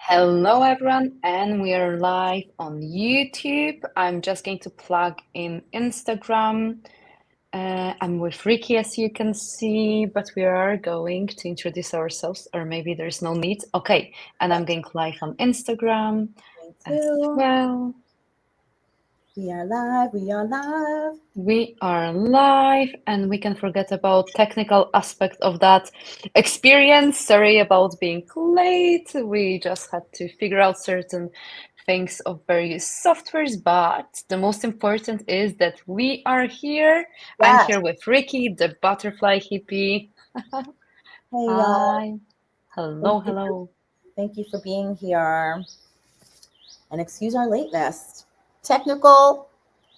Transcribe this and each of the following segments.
Hello, everyone, and we are live on YouTube. I'm just going to plug in Instagram. I'm with Ricky, as you can see, but we are going to introduce ourselves, or maybe there's no need. Okay, and I'm going live on Instagram Me as too. well. We are live. We are live. We are live, and we can forget about technical aspect of that experience. Sorry about being late. We just had to figure out certain things of various softwares, but the most important is that we are here. I'm Yes. here with Ricky, the butterfly hippie. Hey y'all. Hi. Thank Hello, you for hello. thank you for being here. And excuse our lateness. Technical.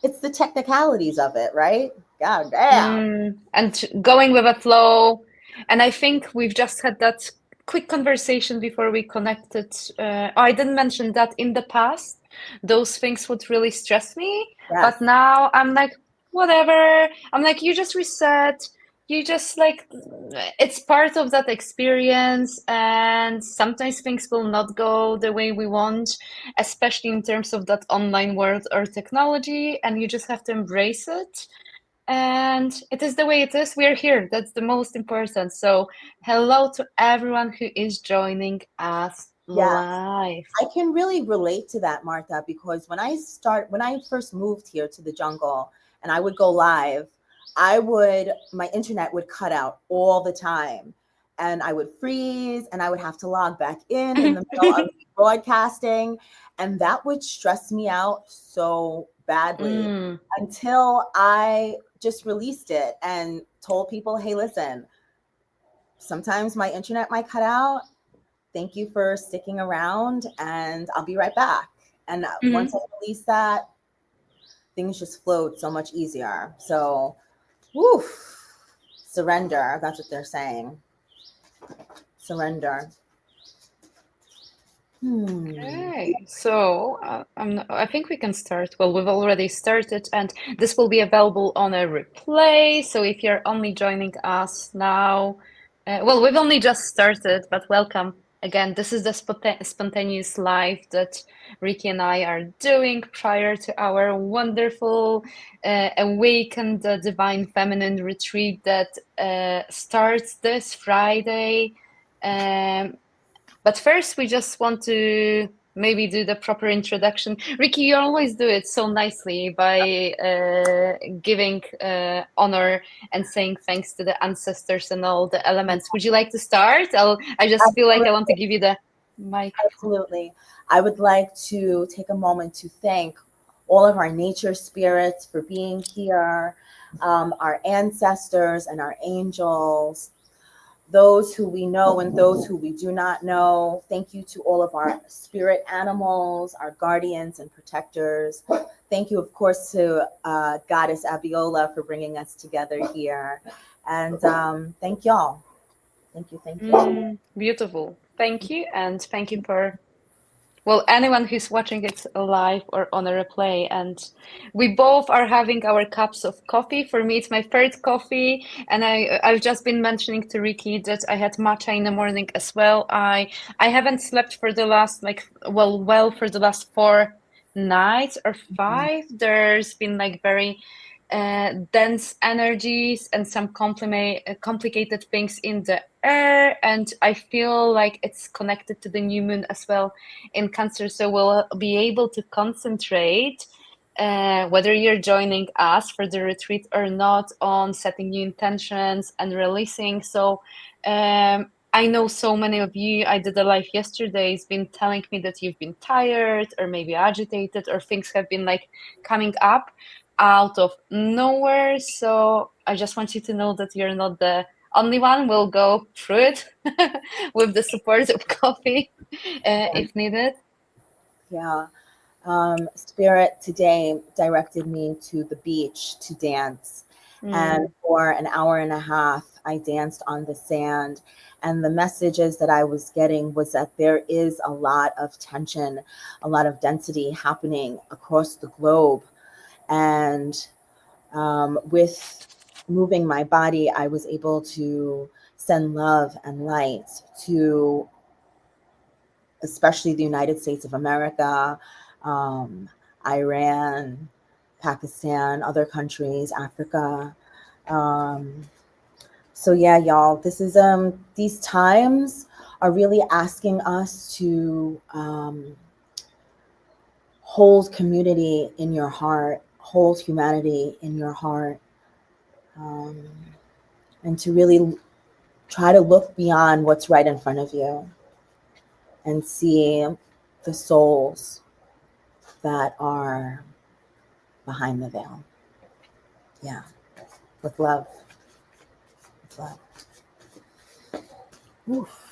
It's the technicalities of it, right? God damn. And going with a flow. And I think we've just had that quick conversation before we connected. I didn't mention that in the past, those things would really stress me. Yes. But now I'm like, whatever. I'm like, you just reset. You just like, it's part of that experience. And sometimes things will not go the way we want, especially in terms of that online world or technology. And you just have to embrace it, and it is the way it is. We're here. That's the most important. So, hello to everyone who is joining us Yes. live. I can really relate to that, Martha, because when I first moved here to the jungle and I would go live, my internet would cut out all the time and I would freeze and I would have to log back in the middle of broadcasting. And that would stress me out so badly Mm, until I just released it and told people, hey, listen, sometimes my internet might cut out. Thank you for sticking around, and I'll be right back. And once I mhm. release that, things just flowed so much easier. So, woof, surrender. That's what they're saying. Surrender. Hmm. Okay, so I think we can start. Well, we've already started, and this will be available on a replay. So if you're only joining us now, well, we've only just started, but welcome again. This is the spontaneous live that Ricky and I are doing prior to our wonderful Awaken the Divine Feminine retreat that starts this Friday. Um, but first, we just want to maybe do the proper introduction. Ricky, you always do it so nicely by giving honor and saying thanks to the ancestors and all the elements. Would you like to start? I just feel like I want to give you the microphone. Absolutely. I would like to take a moment to thank all of our nature spirits for being here, our ancestors and our angels, those who we know and those who we do not know. Thank you to all of our spirit animals, our guardians and protectors. Thank you, of course, to Goddess Abiola for bringing us together here. And thank y'all. Thank you. Thank you. Beautiful. Thank you. And thank you for, well, anyone who's watching it live or on a replay. And we both are having our cups of coffee. For me, it's my third coffee, and I've just been mentioning to Ricky that I had matcha in the morning as well. I haven't slept for the last for the last 4 nights or five. There's been like very dense energies and some complicated things in the air, and I feel like it's connected to the new moon as well in Cancer, so we'll be able to concentrate, whether you're joining us for the retreat or not, on setting new intentions and releasing. So, I know so many of you, I did a live yesterday, has been telling me that you've been tired or maybe agitated, or things have been like coming up out of nowhere. So I just want you to know that you're not the only one. We'll go through it with the support of coffee if needed. Yeah. Spirit today directed me to the beach to dance. And Mm, for an hour and a half, I danced on the sand. And the messages that I was getting was that there is a lot of tension, a lot of density happening across the globe. And with moving my body, I was able to send love and light to especially the United States of America, um, Iran, Pakistan, other countries, Africa. Um, so yeah, y'all, this is these times are really asking us to hold community in your heart, hold humanity in your heart, um, and to really try to look beyond what's right in front of you and see the souls that are behind the veil. Yeah, with love. With love. Oof.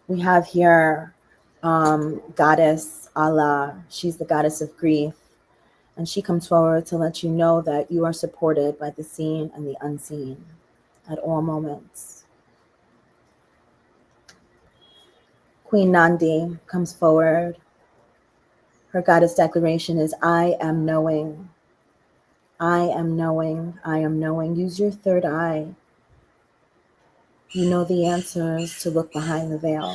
We have here Goddess Allah. She's the goddess of grief. And she comes forward to let you know that you are supported by the seen and the unseen at all moments. Queen Nandi comes forward. Her goddess declaration is, I am knowing. I am knowing. I am knowing. Use your third eye. You know the answers to look behind the veil.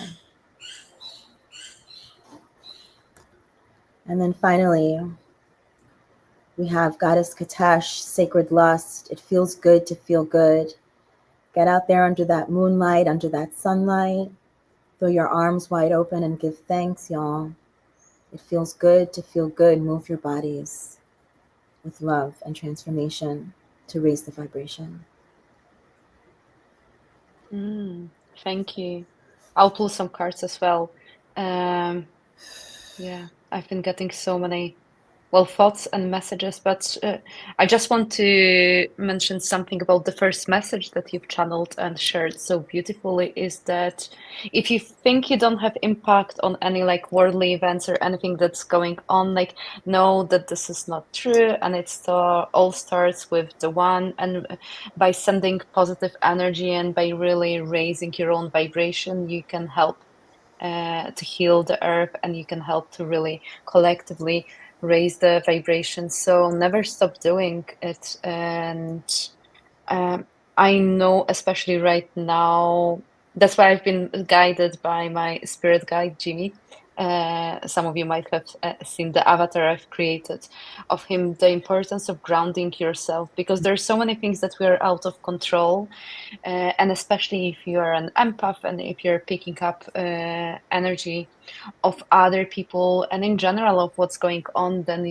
And then finally, we have Goddess Katesh, sacred lust. It feels good to feel good. Get out there under that moonlight, under that sunlight. Throw your arms wide open and give thanks, y'all. It feels good to feel good. Move your bodies with love and transformation to raise the vibration. Thank you. I'll pull some cards as well. Yeah, I've been getting so many thoughts and messages, but I just want to mention something about the first message that you've channeled and shared so beautifully is that if you think you don't have impact on any like worldly events or anything that's going on, like know that this is not true, and all starts with the one, and by sending positive energy and by really raising your own vibration, you can help to heal the earth, and you can help to really collectively raise the vibration. So never stop doing it. And I know, especially right now, that's why I've been guided by my spirit guide, Jimmy. Some of you might have seen the avatar I've created of him, the importance of grounding yourself, because there's so many things that we are out of control. And especially if you're an empath and if you're picking up energy of other people and in general of what's going on, then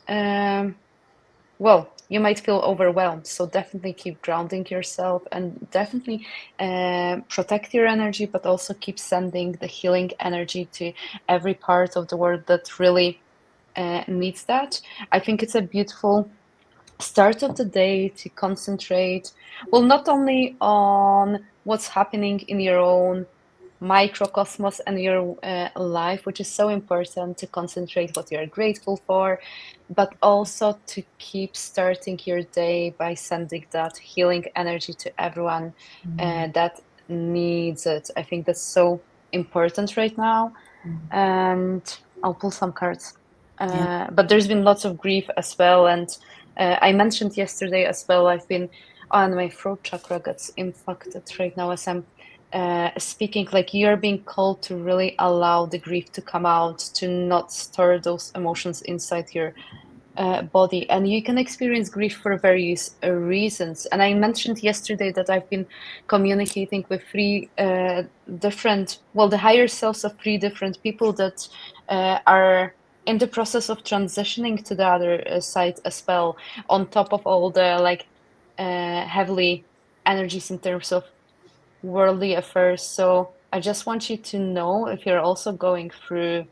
um, you might feel overwhelmed. So definitely keep grounding yourself and definitely protect your energy, but also keep sending the healing energy to every part of the world that really needs that. I think it's a beautiful start of the day to concentrate, not only on what's happening in your own microcosmos and your life, which is so important to concentrate what you're grateful for, but also to keep starting your day by sending that healing energy to everyone that needs it. I think that's so important right now. And I'll pull some cards. Yeah. But there's been lots of grief as well. And I mentioned yesterday as well, I've been on my throat chakra gets impacted right now as I'm speaking. Like you're being called to really allow the grief to come out, to not store those emotions inside your body. And you can experience grief for various reasons. And I mentioned yesterday that I've been communicating with three different, the higher selves of three different people that are in the process of transitioning to the other side as well, on top of all the like heavily energies in terms of worldly affairs. So I just want you to know if you're also going through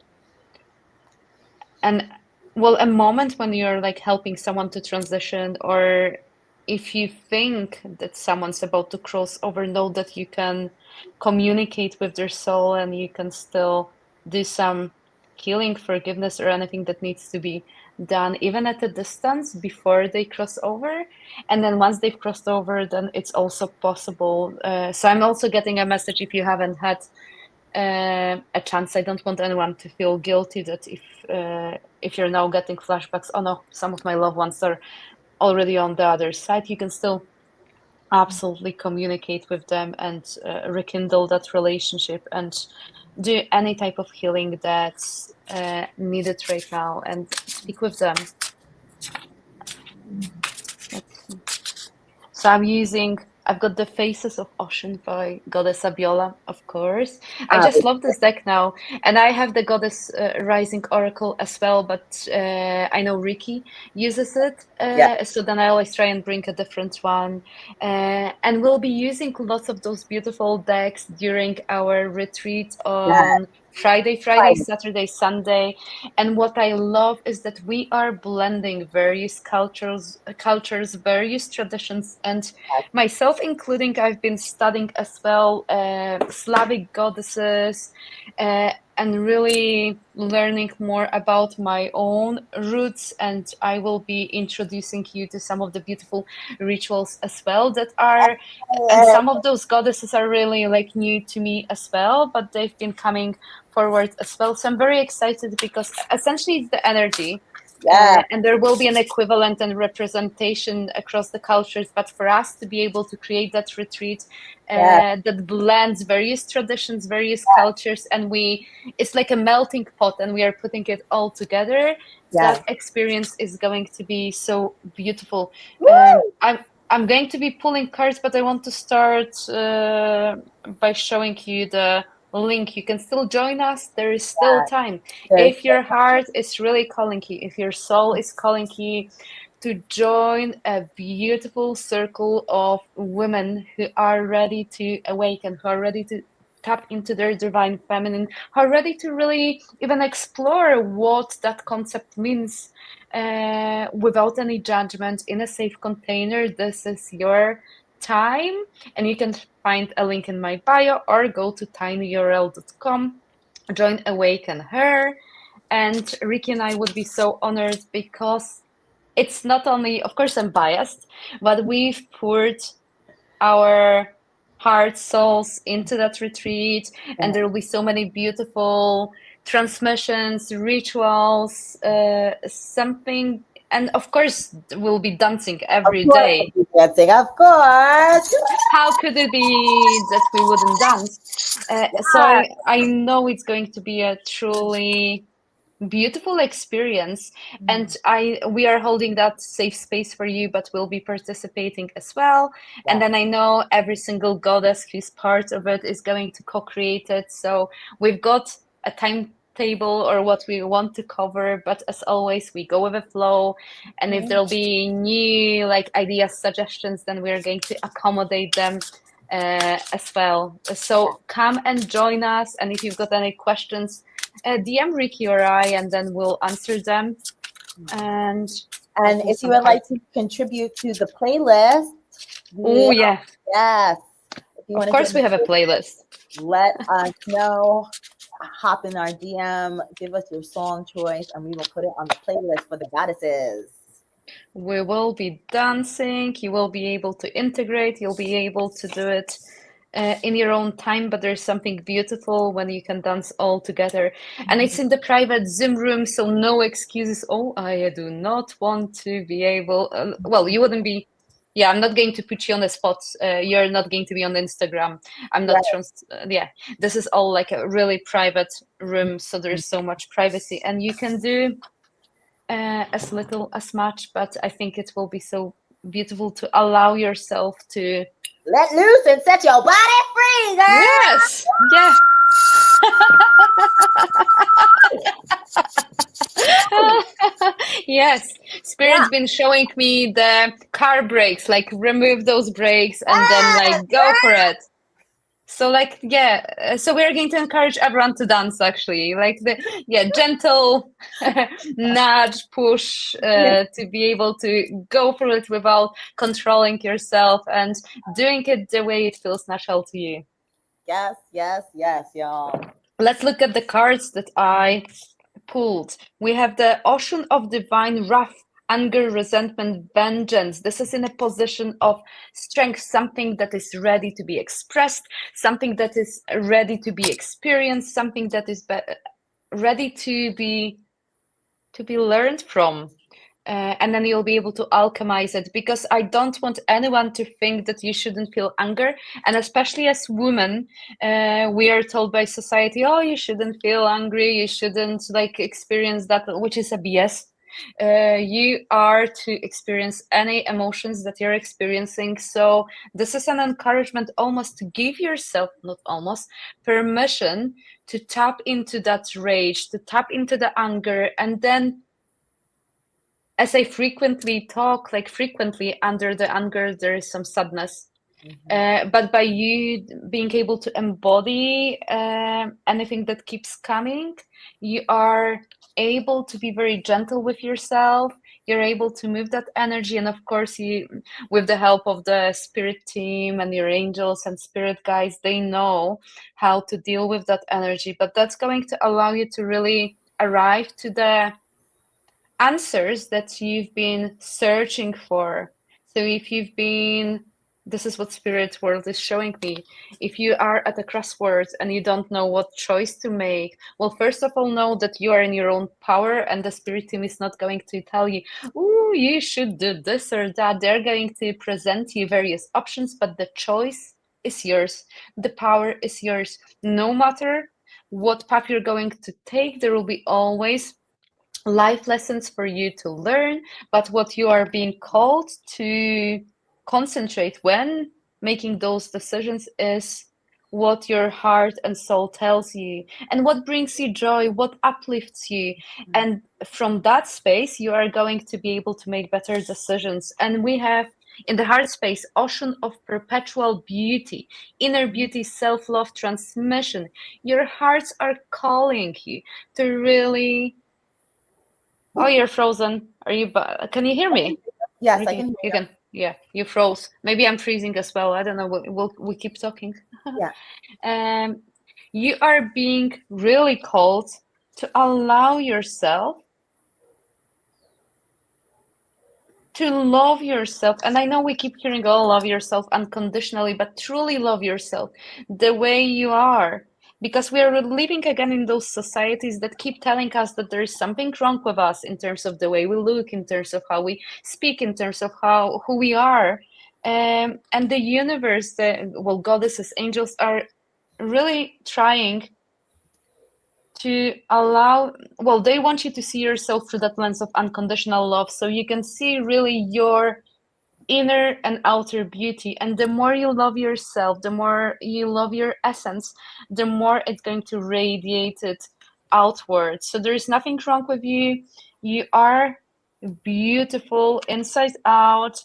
and a moment when you're like helping someone to transition, or if you think that someone's about to cross over, know that you can communicate with their soul and you can still do some healing, forgiveness, or anything that needs to be done, even at a distance before they cross over. And then once they've crossed over, then it's also possible. So I'm also getting a message if you haven't had a chance. I don't want anyone to feel guilty that if you're now getting flashbacks, oh no, some of my loved ones are already on the other side, you can still absolutely communicate with them and rekindle that relationship and do any type of healing that's needed right now and speak with them. So I've got the Faces of Ocean by Goddess Abiola, of course. I Uh, just love this deck now. And I have the Goddess Rising Oracle as well, but I know Ricky uses it. yeah, So then I always try and bring a different one. And we'll be using lots of those beautiful decks during our retreat yeah, on Friday, right. Saturday, Sunday. And what I love is that we are blending various cultures, various traditions, and myself including, I've been studying as well Slavic goddesses and really learning more about my own roots. And I will be introducing you to some of the beautiful rituals as well that are, and some of those goddesses are really like new to me as well, but they've been coming forward as well. So I'm very excited because essentially it's the energy. Yeah, And there will be an equivalent and representation across the cultures. But for us to be able to create that retreat yeah, that blends various traditions, various cultures, and it's like a melting pot and we are putting it all together, yeah. that experience is going to be so beautiful. Woo! I'm going to be pulling cards, but I want to start by showing you the link. You can still join us. There is still Yeah, time. there's If your heart is really calling you, if your soul is calling you to join a beautiful circle of women who are ready to awaken, who are ready to tap into their divine feminine, who are ready to really even explore what that concept means without any judgment in a safe container. This is your time, and you can find a link in my bio or go to tinyurl.com, join Awaken Her. And Ricky and I would be so honored because it's not only, of course, I'm biased, but we've poured our heart, souls into that retreat, and there will be so many beautiful transmissions, rituals, something. And of course, we'll be dancing of every course day. we'll be dancing, of course. How could it be that we wouldn't dance? So Yeah, I know it's going to be a truly beautiful experience, and we are holding that safe space for you, but we'll be participating as well. And yeah. then I know every single goddess who's part of it is going to co-create it, so we've got a timetable or what we want to cover, but as always we go with the flow. And if there'll be new like ideas, suggestions, then we're going to accommodate them as well. So come and join us, and if you've got any questions, DM Ricky or I, and then we'll answer them. And I'll And pull if you some would cards. like to contribute to the playlist, Oh, we yeah. yes. If you Of want to course, join we the have a playlist, playlist. let us know. Hop in our DM, give us your song choice, and we will put it on the playlist for the goddesses. We will be dancing. You will be able to integrate. You'll be able to do it in your own time, but there's something beautiful when you can dance all together. And it's in the private Zoom room, so no excuses. Oh, I do not want to be able. Well, you wouldn't be. Yeah, I'm not going to put you on the spot. You're not going to be on Instagram. I'm not Right. yeah, this is all like a really private room, so there's so much privacy, and you can do as little as much, but I think it will be so beautiful to allow yourself to. Let loose and set your body free, girl. Yes, yeah. Yes, Yeah. Spirit's been showing me the car brakes, like remove those brakes and then Yes, like go for it. So like yeah, so we're going to encourage everyone to dance actually, like the gentle nudge, push yes, to be able to go for it without controlling yourself and doing it the way it feels natural to you. yes, yes, yes, y'all. Let's look at the cards that I pulled. We have the Ocean of Divine Wrath anger, resentment, vengeance. This is in a position of strength, something that is ready to be expressed, something that is ready to be experienced, something that is ready to be learned from. And then you'll be able to alchemize it, because I don't want anyone to think that you shouldn't feel anger. And especially as women, we are told by society, oh, you shouldn't feel angry, you shouldn't like experience that, which is a BS. You are to experience any emotions that you're experiencing. So this is an encouragement almost to give yourself, not almost, permission to tap into that rage, to tap into the anger. And then, as I frequently talk, like frequently under the anger, there is some sadness. But by you being able to embody anything that keeps coming, you are able to be very gentle with yourself. You're able to move that energy. And of course, you, with the help of the spirit team and your angels and spirit guides, they know how to deal with that energy. But that's going to allow you to really arrive to the answers that you've been searching for. So if you've been, this is what spirit world is showing me. If you are at a crossroads and you don't know what choice to make, well, first of all, know that you are in your own power, and the spirit team is not going to tell you, oh, you should do this or that. They're going to present you various options, but the choice is yours. The power is yours. No matter what path you're going to take, there will be always life lessons for you to learn. But what you are being called to concentrate when making those decisions is what your heart and soul tells you, and what brings you joy, what uplifts you. And from that space, you are going to be able to make better decisions. And we have in the heart space, ocean of perpetual beauty, inner beauty, self-love, transmission. Your hearts are calling you to really. Oh, you're frozen. Are you? Can you hear me? Yes, I Maybe can hear you you. can. Yeah, you froze. Maybe I'm freezing as well. I don't know. We keep talking. Yeah. You are being really called to allow yourself to love yourself. And I know we keep hearing, oh, love yourself unconditionally, but truly love yourself the way you are. Because we are living again in those societies that keep telling us that there is something wrong with us in terms of the way we look, in terms of how we speak, in terms of who we are. And the universe, well, goddesses, angels are really trying to allow, well, they want you to see yourself through that lens of unconditional love, so you can see really your inner and outer beauty. And the more you love yourself, the more you love your essence, the more it's going to radiate it outward. So there is nothing wrong with you. You are beautiful inside out,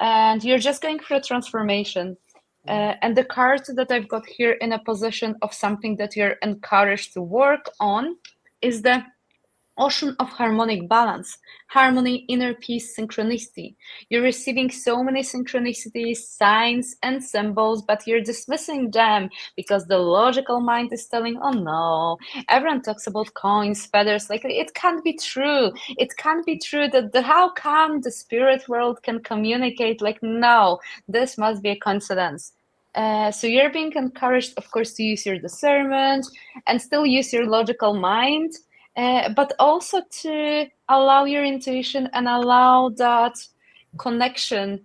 and you're just going through a transformation. And the card that I've got here in a position of something that you're encouraged to work on is the ocean of harmonic balance, harmony, inner peace, synchronicity. You're receiving so many synchronicities, signs, and symbols, but you're dismissing them because the logical mind is telling, oh no, everyone talks about coins, feathers, like it can't be true. It can't be true that how come the spirit world can communicate? Like, no, this must be a coincidence. So you're being encouraged, of course, to use your discernment and still use your logical mind, but also to allow your intuition and allow that connection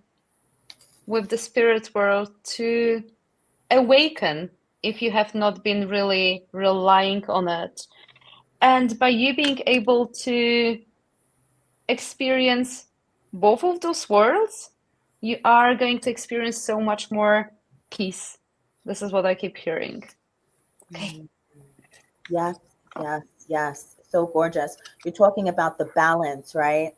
with the spirit world to awaken if you have not been really relying on it. And by you being able to experience both of those worlds, you are going to experience so much more peace. This is what I keep hearing. Okay. Yes, yes, yes. So gorgeous. You're talking about the balance, right?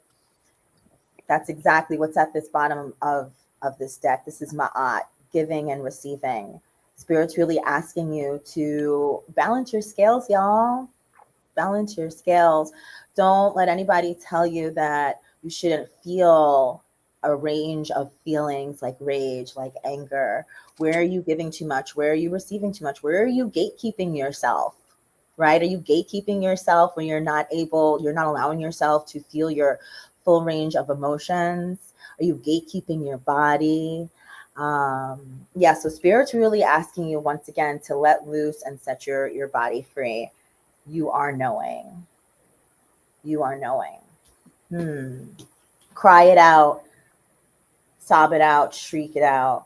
That's exactly what's at this bottom of this deck. This is Ma'at, giving and receiving. Spirit's really asking you to balance your scales, y'all. Balance your scales. Don't let anybody tell you that you shouldn't feel a range of feelings like rage, like anger. Where are you giving too much? Where are you receiving too much? Where are you gatekeeping yourself? right? Are you gatekeeping yourself when you're not allowing yourself to feel your full range of emotions? Are you gatekeeping your body? Yeah, so spirit's really asking you once again to let loose and set your body free. You are knowing. You are knowing. Cry it out, sob it out, shriek it out.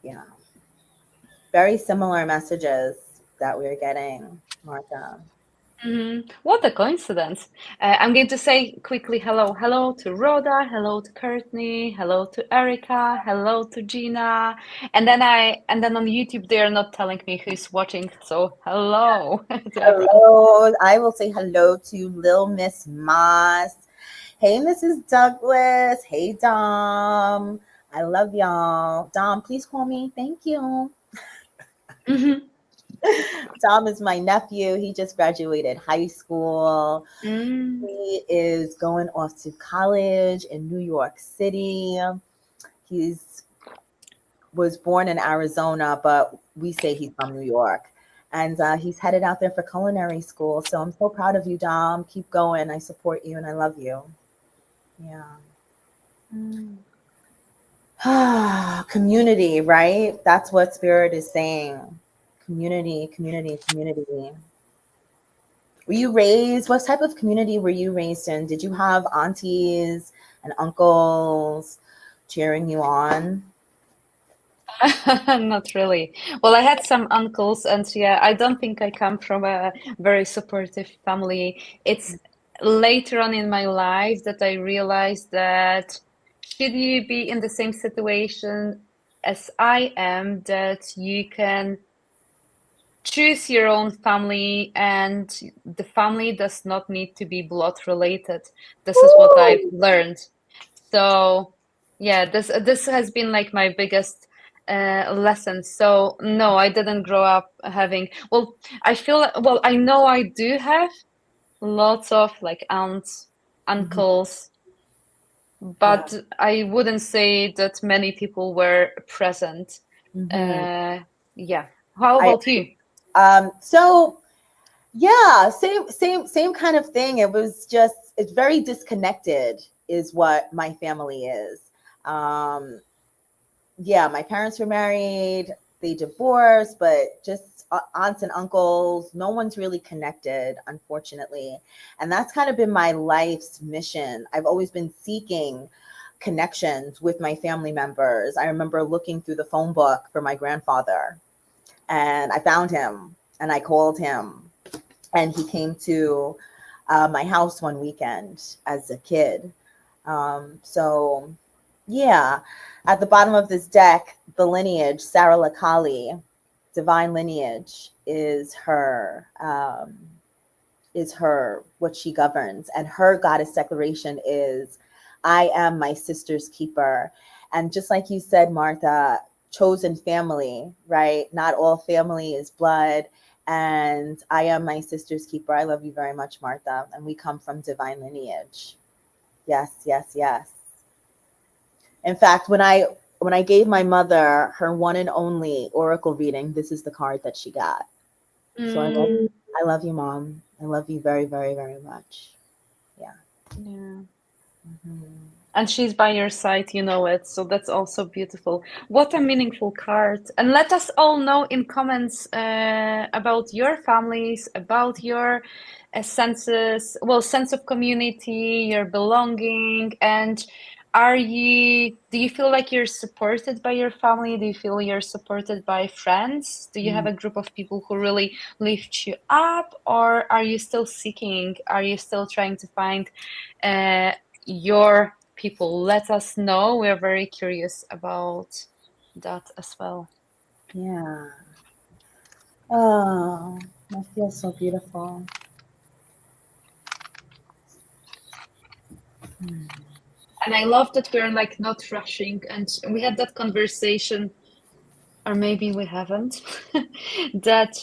Yeah. Very similar messages that we're getting, Martha. What a coincidence. I'm going to say quickly hello. Hello to Rhoda, hello to Courtney, hello to Erica, hello to Gina. And then on YouTube they are not telling me who's watching. So hello to everyone. Hello. I will say hello to Lil Miss Moss. Hey, Mrs. Douglas. Hey, Dom. I love y'all. Dom, please call me. Thank you. Mhm. Dom is my nephew. He just graduated high school. Mm. He is going off to college in New York City. He's was born in Arizona, but we say he's from New York. And he's headed out there for culinary school. So I'm so proud of you, Dom. Keep going. I support you and I love you. Yeah. Community, right? That's what Spirit is saying. Community, community, community. Were you raised, what type of community were you raised in? Did you have aunties and uncles cheering you on? Not really. Well, I had some uncles, and yeah, I don't think I come from a very supportive family. It's later on in my life that I realized that should you be in the same situation as I am, that you can choose your own family, and the family does not need to be blood related. This is what I've Woo! learned. So yeah, this has been like my biggest lesson. So no, I didn't grow up having, well, well, I know I do have lots of like aunts, Mhm. uncles, Yeah. but I wouldn't say that many people were present. Mhm. Uh, yeah. How I about you? so yeah, same kind of thing. It's very disconnected is what my family is. Um, yeah, my parents were married, they divorced, but just aunts and uncles, no one's really connected, unfortunately. And that's kind of been my life's mission. I've always been seeking connections with my family members. I remember looking through the phone book for my grandfather and I found him and I called him and he came to my house one weekend as a kid. So, yeah, at the bottom of this deck, the lineage, Sarah Lakali, divine lineage, is her what she governs, and her goddess declaration is, "I am my sister's keeper." And just like you said, Martha, chosen family, right? Not all family is blood. And I am my sister's keeper. I love you very much, Martha. And we come from divine lineage. Yes, yes, yes. In fact, when I gave my mother her one and only oracle reading, this is the card that she got. So Mm, I love you, Mom. I love you very, very, very much. Yeah. yeah. Mhm. And she's by your side, you know it. So that's also beautiful. What a meaningful card. And let us all know in comments about your families, about your senses, well, sense of community, your belonging, and do you feel like you're supported by your family? Do you feel you're supported by friends? Do you have Mm. a group of people who really lift you up, or are you still seeking? Are you still trying to find uh, your people? Let us know. We're very curious about that as well. Yeah. Oh, that feels so beautiful. Mm. And I love that we're like not rushing, and we had that conversation, or maybe we haven't, that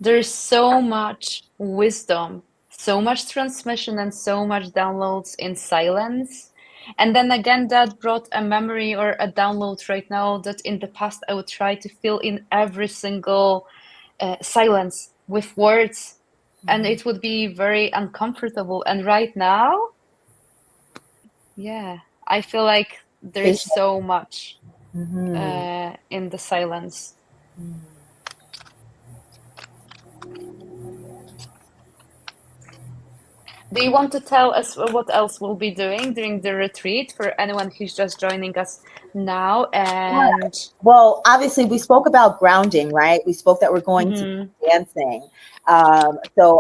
there's so much wisdom, so much transmission, and so much downloads in silence. And then again, that brought a memory or a download right now that in the past I would try to fill in every single silence with words, and it would be very uncomfortable. And right now, yeah, I feel like there's Patient. so much Mm-hmm. in the silence. Do you want to tell us what else we'll be doing during the retreat for anyone who's just joining us now? And Well, obviously, we spoke about grounding, right? We spoke that we're going to mhm, be dancing.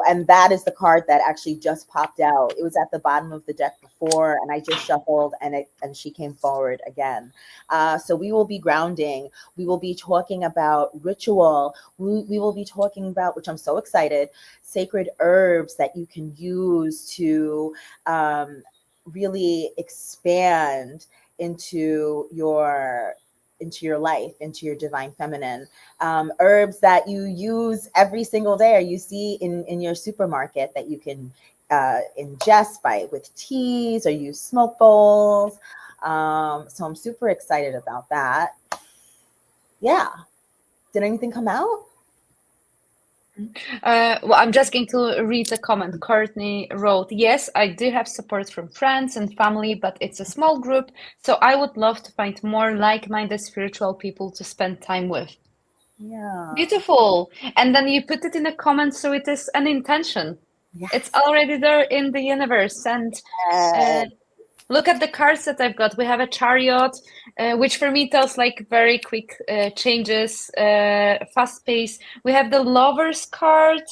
And that is the card that actually just popped out. It was at the bottom of the deck before, and I just shuffled, and she came forward again. So we will be grounding. We will be talking about ritual. We will be talking about, which I'm so excited, sacred herbs that you can use to really expand into your life, into your divine feminine. Herbs that you use every single day, or you see in your supermarket that you can ingest by with teas or use smoke bowls. So I'm super excited about that. Yeah. Did anything come out? well, I'm just going to read a comment. Courtney wrote, yes, I do have support from friends and family, but it's a small group, so I would love to find more like-minded spiritual people to spend time with. Yeah. Beautiful. And then you put it in a comment, so it is an intention. It's Yes. already there in the universe. And Uh, uh, look at the cards that I've got. We have a chariot, which for me tells like very quick changes, fast pace. We have the lovers card,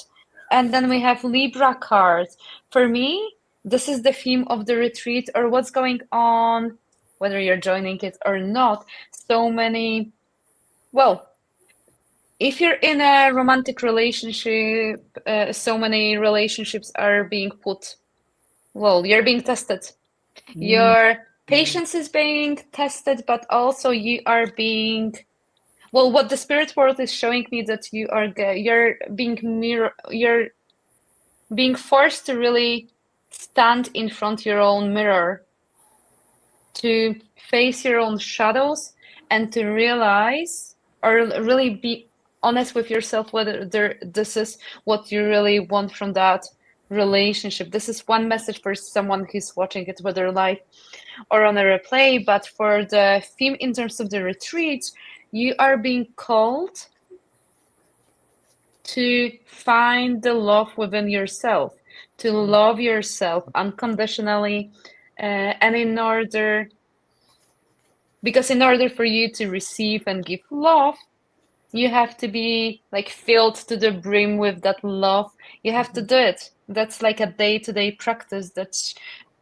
and then we have Libra card. For me, this is the theme of the retreat or what's going on, whether you're joining it or not. So many, well, if you're in a romantic relationship, so many relationships are being put, well, you're being tested. mm, Your patience is being tested, but also you are being, well, what the spirit world is showing me that you're being forced to really stand in front your own mirror, to face your own shadows and to realize or really be honest with yourself whether this is what you really want from that relationship. This is one message for someone who's watching it, whether live or on a replay. But for the theme in terms of the retreat, you are being called to find the love within yourself, to love yourself unconditionally, and because in order for you to receive and give love, you have to be like filled to the brim with that love. You have to do it. That's like a day-to-day practice that's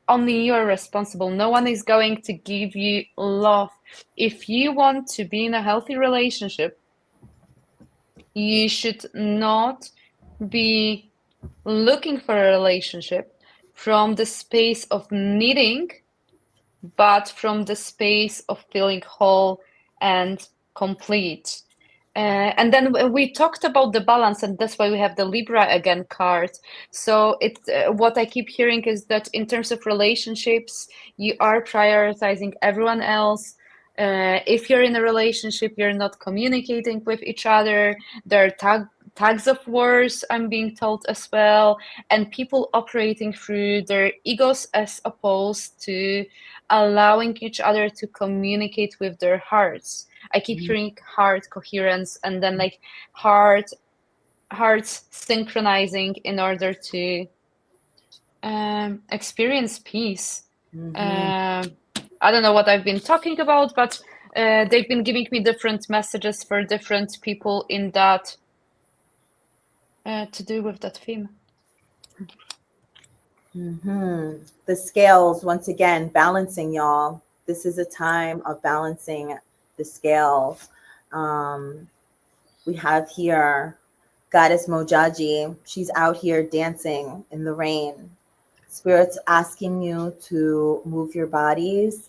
only you're responsible. No one is going to give you love. If you want to be in a healthy relationship, you should not be looking for a relationship from the space of needing, but from the space of feeling whole and complete. And then we talked about the balance, and that's why we have the Libra again card. So what I keep hearing is that in terms of relationships, you are prioritizing everyone else. If you're in a relationship, you're not communicating with each other. There are tags of wars, I'm being told as well, and people operating through their egos as opposed to allowing each other to communicate with their hearts. I keep hearing heart coherence and then like hearts synchronizing in order to experience peace. mhm. Um, I don't know what I've been talking about, but they've been giving me different messages for different people in that to do with that theme. The scales, once again, balancing, y'all. This is a time of balancing the scales. Um, we have here Goddess Mojaji. She's out here dancing in the rain. Spirit's asking you to move your bodies,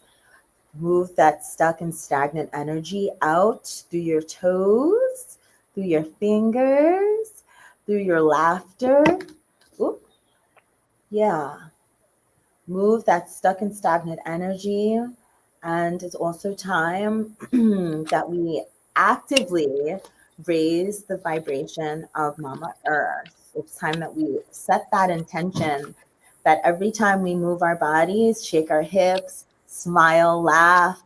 move that stuck and stagnant energy out through your toes, through your fingers, through your laughter. Oop. Yeah. Move that stuck and stagnant energy. And it's also time that we actively raise the vibration of Mama Earth. It's time that we set that intention that every time we move our bodies, shake our hips, smile, laugh,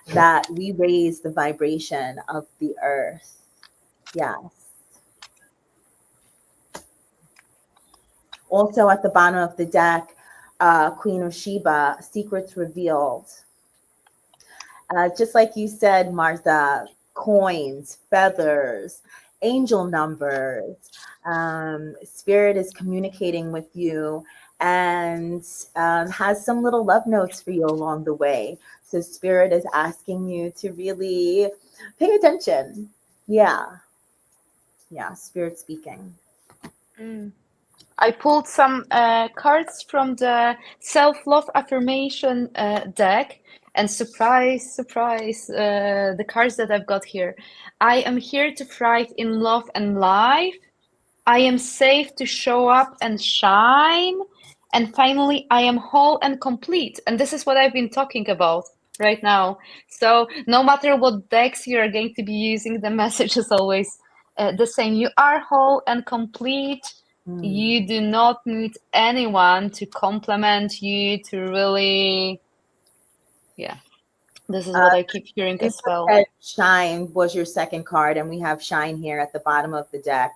that we raise the vibration of the earth. Yes. Also at the bottom of the deck, Queen of Sheba, secrets revealed. Just like you said, Martha, coins, feathers, angel numbers. Spirit is communicating with you and has some little love notes for you along the way. So Spirit is asking you to really pay attention. Yeah. Yeah. Spirit speaking. Mm. I pulled some cards from the self-love affirmation deck, and surprise, surprise, the cards that I've got here. I am here to thrive in love and life. I am safe to show up and shine. And finally, I am whole and complete. And this is what I've been talking about right now. So no matter what decks you are going to be using, the message is always the same. You are whole and complete. Mm. You do not need anyone to compliment you to really, yeah, this is what I keep hearing You as just well. said shine was your second card, and we have shine here at the bottom of the deck.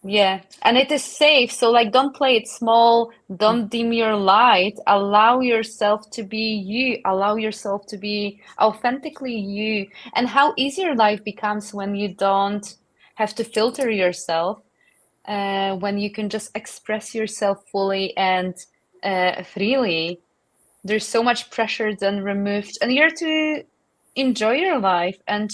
Yeah, and it is safe. So, like, don't play it small, don't dim your light. Allow yourself to be you, allow yourself to be authentically you. And how easy your life becomes when you don't have to filter yourself, when you can just express yourself fully and freely. There's so much pressure then removed, and you're to enjoy your life. And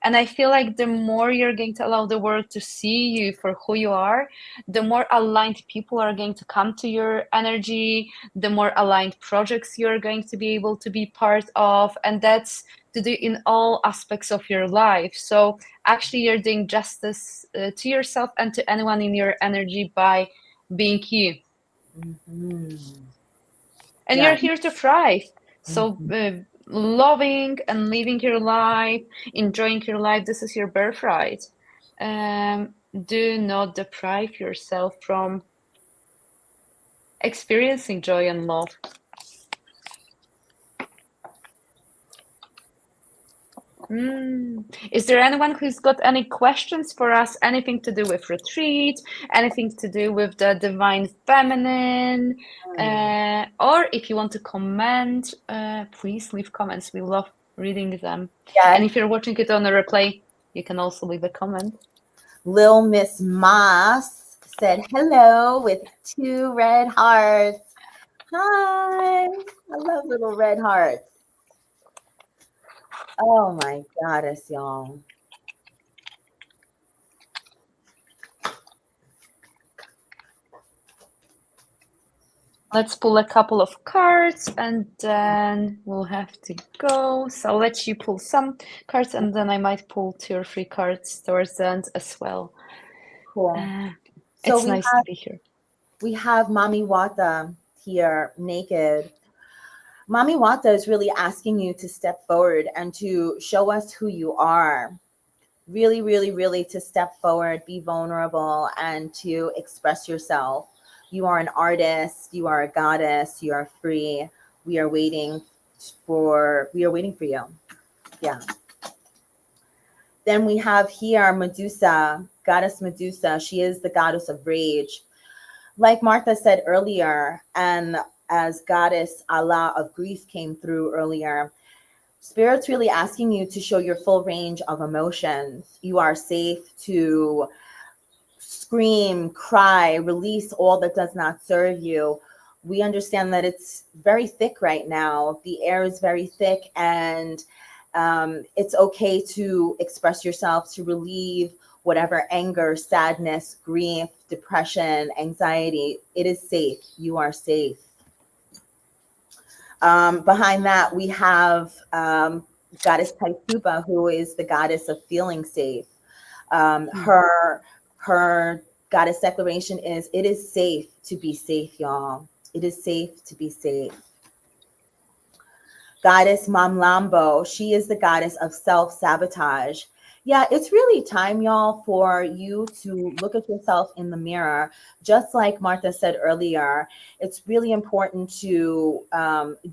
I feel like the more you're going to allow the world to see you for who you are, the more aligned people are going to come to your energy, the more aligned projects you're going to be able to be part of, and that's to do in all aspects of your life. So actually you're doing justice to yourself and to anyone in your energy by being you. Mhm. And you're Yeah. here to thrive. So, Mhm. loving and living your life, enjoying your life, this is your birthright. Do not deprive yourself from experiencing joy and love. Is there anyone who's got any questions for us? Anything to do with retreat? Anything to do with the divine feminine? Or if you want to comment, please leave comments. We love reading them. And Yes. if you're watching it on a replay, you can also leave a comment. Lil Miss Moss said hello with two red hearts. Hi. I love little red hearts. Oh my goddess, y'all. Let's pull a couple of cards and then we'll have to go. So I'll let you pull some cards and then I might pull 2 or 3 cards towards the end as well. Cool. So It's nice to be here. we have Mami Wata here naked. Mami Wata is really asking you to step forward and to show us who you are. Really, really, really to step forward, be vulnerable, and to express yourself. You are an artist, you are a goddess, you are free. We are waiting for you. Yeah. Then we have here Medusa, goddess Medusa. She is the goddess of rage. Like Martha said earlier, and as goddess Allah of grief came through earlier, Spirit's really asking you to show your full range of emotions. You are safe to scream, cry, release all that does not serve you. We understand that it's very thick right now. The air is very thick, and it's okay to express yourself, to relieve whatever anger, sadness, grief, depression, anxiety. It is safe. You are safe. Behind that, we have Goddess Taituba, who is the goddess of feeling safe. Her goddess declaration is, it is safe to be safe, y'all. It is safe to be safe. Goddess Mamlambo, she is the goddess of self-sabotage. Yeah, it's really time, y'all, for you to look at yourself in the mirror. Just like Martha said earlier, it's really important to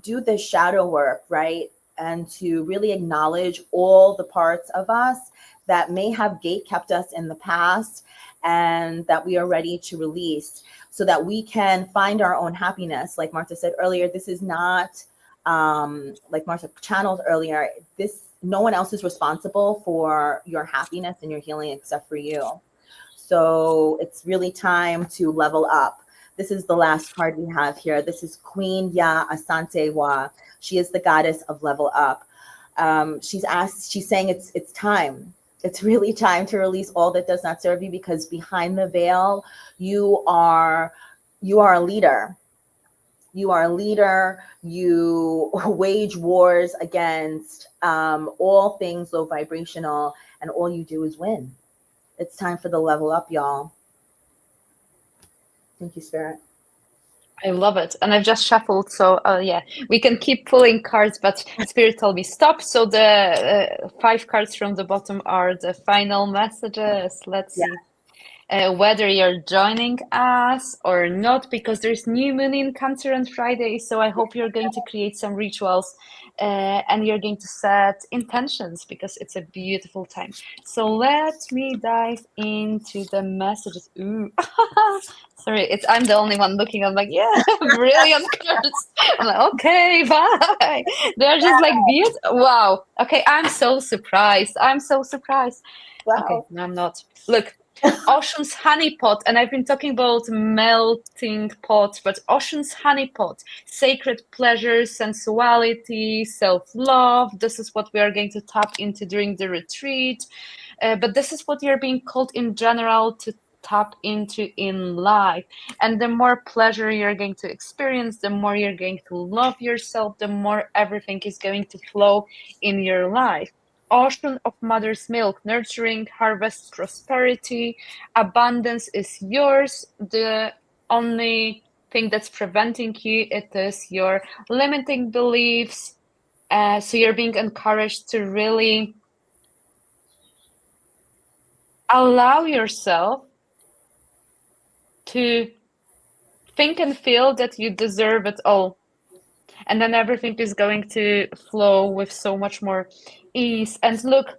do the shadow work, right? And to really acknowledge all the parts of us that may have gate kept us in the past and that we are ready to release so that we can find our own happiness. Like Martha said earlier, this is not like Martha channeled earlier, this no one else is responsible for your happiness and your healing except for you. So it's really time to level up. This is the last card we have here. This is Queen Ya Asante Wa. She is the goddess of level up. She's saying it's time. It's really time to release all that does not serve you, because behind the veil, you are a leader. You are a leader. You wage wars against all things low vibrational, and all you do is win. It's time for the level up, y'all. Thank you, Spirit. I love it. And I've just shuffled. So, yeah, we can keep pulling cards, but Spirit told me stop. So the 5 cards from the bottom are the final messages. Let's Yeah. see. Whether you're joining us or not, because there's new moon in Cancer on Friday. So I hope you're going to create some rituals and you're going to set intentions, because it's a beautiful time. So let me dive into the messages. Ooh, sorry, I'm the only one looking. I'm like, yeah, brilliant cards. I'm like, okay, bye. They're just like beautiful. Wow. Okay, I'm so surprised. Okay, Wow. no, I'm not. Look, Ocean's honeypot, and I've been talking about melting pot, but Ocean's honeypot, sacred pleasure, sensuality, self-love. This is what we are going to tap into during the retreat. But this is what you're being called in general to tap into in life. And the more pleasure you're going to experience, the more you're going to love yourself, the more everything is going to flow in your life. Ocean of mother's milk, nurturing, harvest, prosperity, abundance is yours. The only thing that's preventing you, it is your limiting beliefs. So you're being encouraged to really allow yourself to think and feel that you deserve it all. And then everything is going to flow with so much more ease. And look,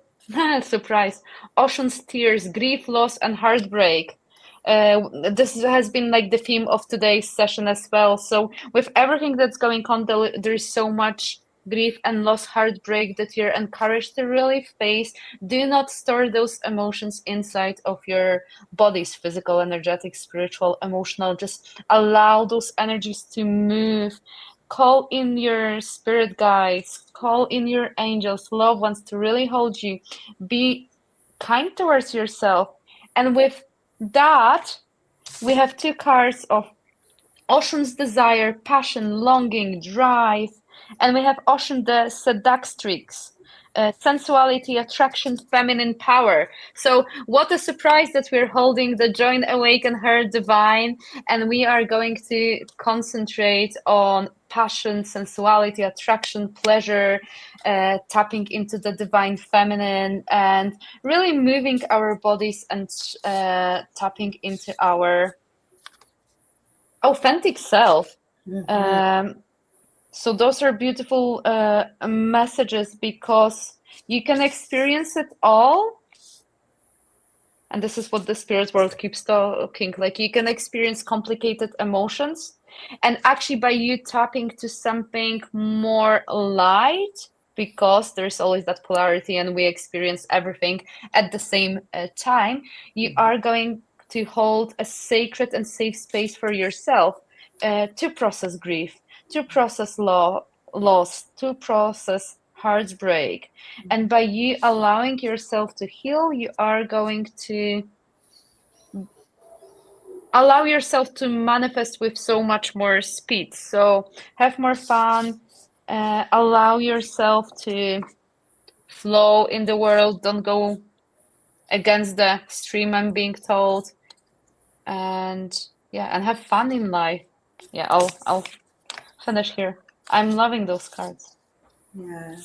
surprise, ocean's tears, grief, loss, and heartbreak. This has been like the theme of today's session as well. So with everything that's going on, there's so much grief and loss, heartbreak that you're encouraged to really face. Do not store those emotions inside of your bodies, physical, energetic, spiritual, emotional. Just allow those energies to move. Call in your spirit guides, call in your angels, loved ones to really hold you. Be kind towards yourself. And with that, we have 2 cards of Ocean's desire, passion, longing, drive, and we have Ocean the seductrix, sensuality, attraction, feminine power. So what a surprise that we're holding the Join Awaken Her Divine, and we are going to concentrate on passion, sensuality, attraction, pleasure, tapping into the divine feminine, and really moving our bodies and tapping into our authentic self. So those are beautiful messages, because you can experience it all. And this is what the spirit world keeps talking, like you can experience complicated emotions, and actually by you tapping to something more light, because there's always that polarity and we experience everything at the same time, you are going to hold a sacred and safe space for yourself to process grief, to process loss, to process heartbreak. And by you allowing yourself to heal, you are going to allow yourself to manifest with so much more speed. So have more fun, allow yourself to flow in the world, don't go against the stream, I'm being told. And yeah, and have fun in life. Yeah, I'll finish here. I'm loving those cards. Yeah.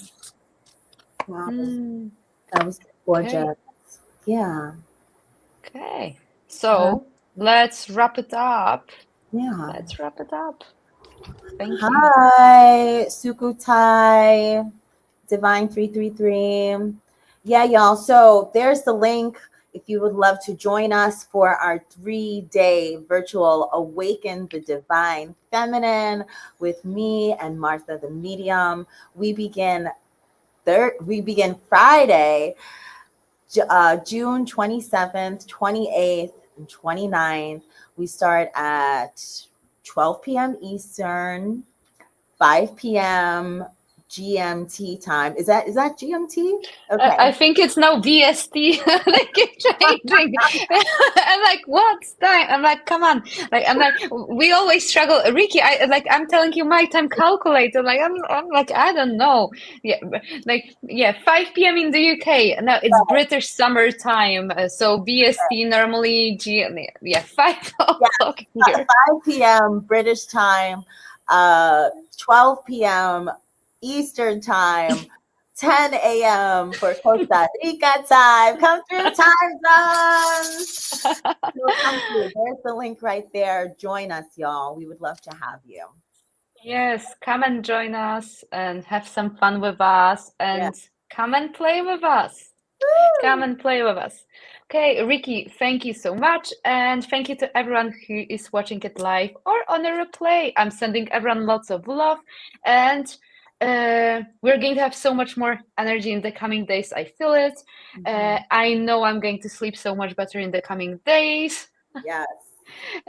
Wow. Mm, That was okay. gorgeous. Yeah. Okay. Uh, So let's wrap it up. yeah. Let's wrap it up. Thank you. Hi, Sukutai, Divine 333. Yeah, y'all. So there's the link if you would love to join us for our 3-day virtual Awaken the Divine Feminine with me and Martha the Medium. We begin Friday, June 27th, 28th, and 29th. We start at 12 p.m. Eastern, 5 p.m. GMT time. Is that GMT? I Okay. think it's now VST. They keep changing. I'm like, what's time? I'm like, come on. I'm like, we always struggle. Ricky, I'm telling you my time calculator. I'm like, I don't know. Yeah, 5 p.m. in the UK. No, it's British summer time. So VST normally yeah, 5 o'clock Yeah, here. 5 p.m. British time, 12 p.m. Eastern time, 10 a.m. for Costa Rica time. Come through, time zones. So come through. There's the link right there. Join us, y'all. We would love to have you. Yes, come and join us and have some fun with us Yeah. and come and play with us. Come and play with us. Okay, Ricky, thank you so much. And thank you to everyone who is watching it live or on a replay. I'm sending everyone lots of love. And we're going to have so much more energy in the coming days. I feel it. I know I'm going to sleep so much better in the coming days Yes.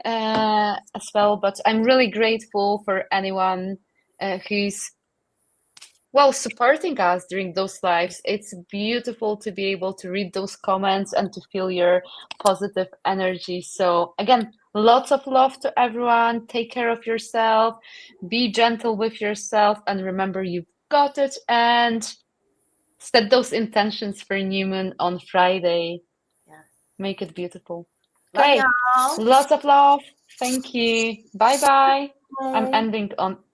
as well. But I'm really grateful for anyone who's supporting us during those lives. It's beautiful to be able to read those comments and to feel your positive energy. So, again, lots of love to everyone. Take care of yourself, be gentle with yourself, and remember you've got it. And set those intentions for New Moon on Friday. Yeah. Make it beautiful. Love Okay, y'all. lots of love. Thank you. Bye bye. I'm Bye. ending on